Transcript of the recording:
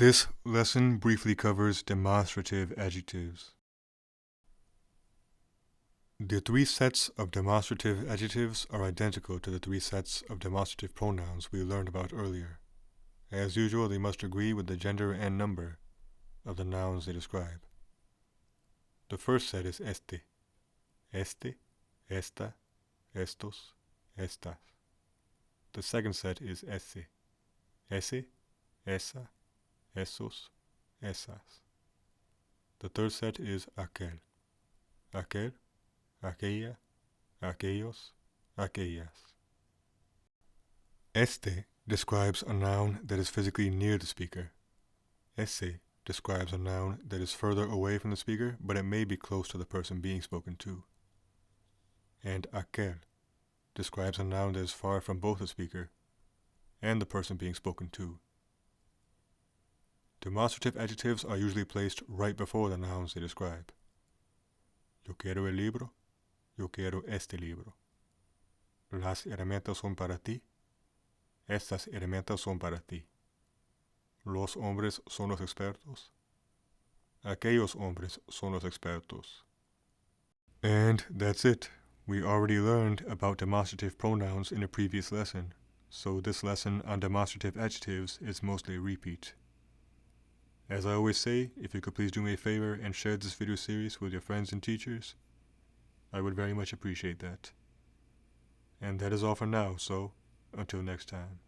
This lesson briefly covers demonstrative adjectives. The three sets of demonstrative adjectives are identical to the three sets of demonstrative pronouns we learned about earlier. As usual, they must agree with the gender and number of the nouns they describe. The first set is este, esta, estos, estas. The second set is ese, esa, esos, esas. The third set is aquel, aquella, aquellos, aquellas. Este describes a noun that is physically near the speaker. Ese describes a noun that is further away from the speaker, but it may be close to the person being spoken to. And aquel describes a noun that is far from both the speaker and the person being spoken to. Demonstrative adjectives are usually placed right before the nouns they describe. Yo quiero el libro. Yo quiero este libro. Las herramientas son para ti. Estas herramientas son para ti. Los hombres son los expertos. Aquellos hombres son los expertos. And that's it. We already learned about demonstrative pronouns in a previous lesson, so this lesson on demonstrative adjectives is mostly a repeat. As I always say, if you could please do me a favor and share this video series with your friends and teachers, I would very much appreciate that. And that is all for now, so until next time.